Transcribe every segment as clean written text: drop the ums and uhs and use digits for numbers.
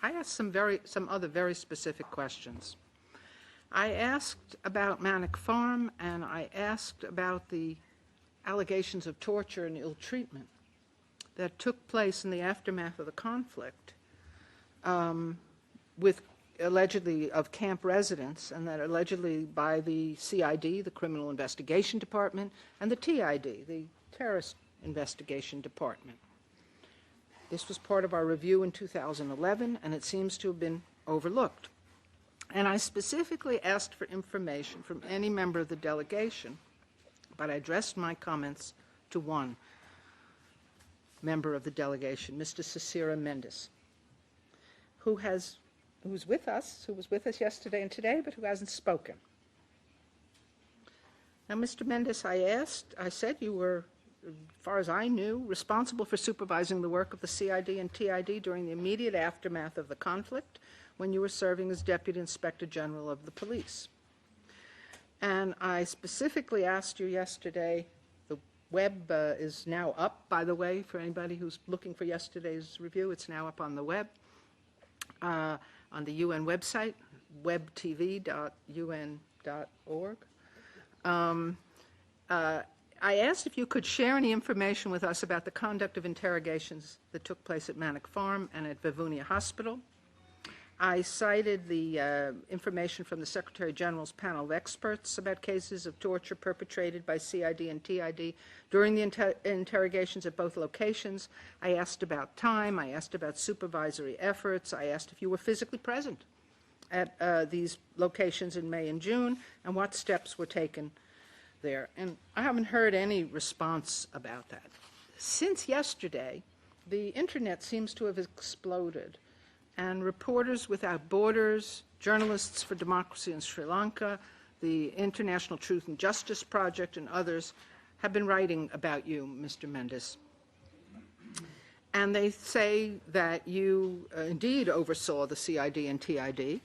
I asked some other very specific questions. I asked about Manic Farm, and I asked about the allegations of torture and ill treatment that took place in the aftermath of the conflict with allegedly of camp residents, and that allegedly by the CID, the Criminal Investigation Department, and the TID, the Terrorist Investigation Department. This was part of our review in 2011, and it seems to have been overlooked. And I specifically asked for information from any member of the delegation, but I addressed my comments to one member of the delegation, Mr. Sisira Mendis, who was with us yesterday and today, but who hasn't spoken. Now, Mr. Mendis, I said you were, as far as I knew, responsible for supervising the work of the CID and TID during the immediate aftermath of the conflict when you were serving as Deputy Inspector General of the Police. And I specifically asked you yesterday, the web is now up, by the way, for anybody who's looking for yesterday's review, it's now up on the web, on the UN website, webtv.un.org. I asked if you could share any information with us about the conduct of interrogations that took place at Manic Farm and at Vivunia Hospital. I cited the information from the Secretary General's panel of experts about cases of torture perpetrated by CID and TID during the interrogations at both locations. I asked about time. I asked about supervisory efforts. I asked if you were physically present at these locations in May and June, and what steps were taken there. And I haven't heard any response about that. Since yesterday, the internet seems to have exploded, and Reporters Without Borders, Journalists for Democracy in Sri Lanka, the International Truth and Justice Project, and others have been writing about you, Mr. Mendis. And they say that you indeed oversaw the CID and TID.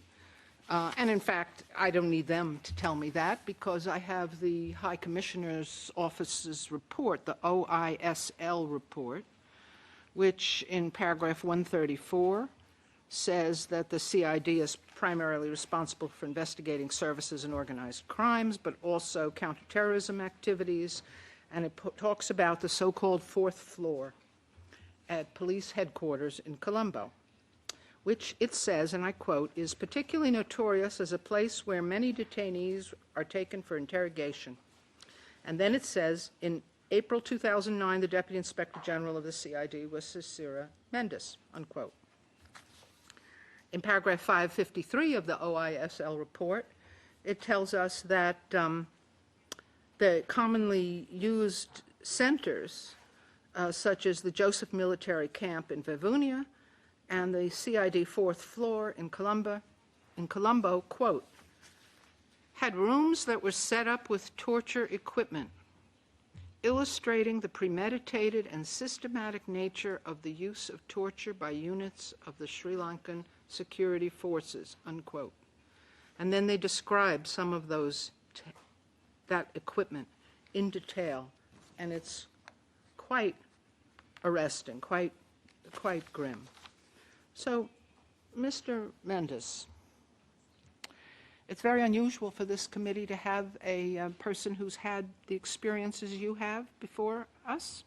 And in fact, I don't need them to tell me that, because I have the High Commissioner's Office's report, the OISL report, which in paragraph 134 says that the CID is primarily responsible for investigating services and organized crimes, but also counterterrorism activities, and it talks about the so-called fourth floor at police headquarters in Colombo, which it says, and I quote, is particularly notorious as a place where many detainees are taken for interrogation. And then it says, in April 2009, the Deputy Inspector General of the CID was Sisira Mendis, unquote. In paragraph 553 of the OISL report, it tells us that the commonly used centers, such as the Joseph Military Camp in Vivunia and the CID fourth floor in Colombo, quote, had rooms that were set up with torture equipment, illustrating the premeditated and systematic nature of the use of torture by units of the Sri Lankan security forces, unquote. And then they describe some of that equipment in detail, and it's quite arresting, quite grim. So, Mr. Mendis, it's very unusual for this committee to have a person who's had the experiences you have before us.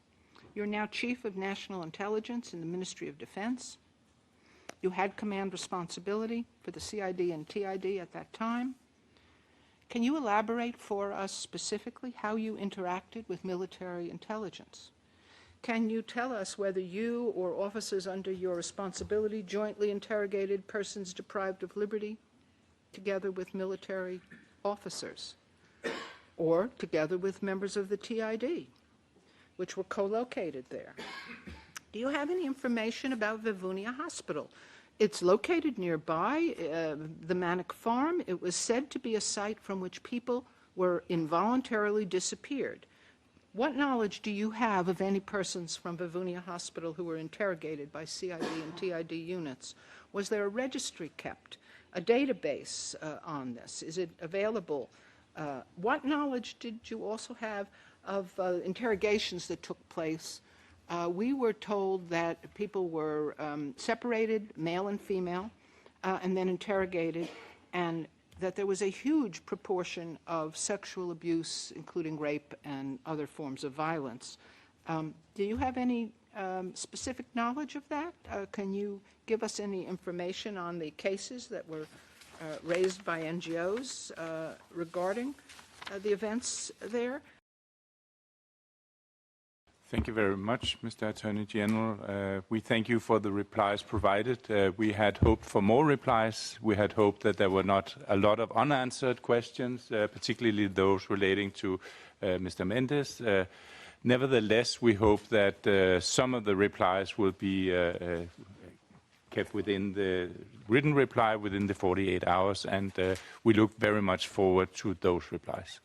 You're now Chief of National Intelligence in the Ministry of Defense. You had command responsibility for the CID and TID at that time. Can you elaborate for us specifically how you interacted with military intelligence? Can you tell us whether you or officers under your responsibility jointly interrogated persons deprived of liberty together with military officers, or together with members of the TID, which were co-located there? Do you have any information about Vivunia Hospital? It's located nearby the Manic Farm. It was said to be a site from which people were involuntarily disappeared. What knowledge do you have of any persons from Vivunia Hospital who were interrogated by CID and TID units? Was there a registry kept, a database on this? Is it available? What knowledge did you also have of interrogations that took place we were told that people were separated, male and female, and then interrogated, and that there was a huge proportion of sexual abuse, including rape and other forms of violence. Do you have any specific knowledge of that? Can you give us any information on the cases that were raised by NGOs regarding the events there? Thank you very much, Mr. Attorney General. We thank you for the replies provided. We had hoped for more replies. We had hoped that there were not a lot of unanswered questions, particularly those relating to Mr. Mendis. Nevertheless, we hope that some of the replies will be kept within the written reply within the 48 hours, and we look very much forward to those replies.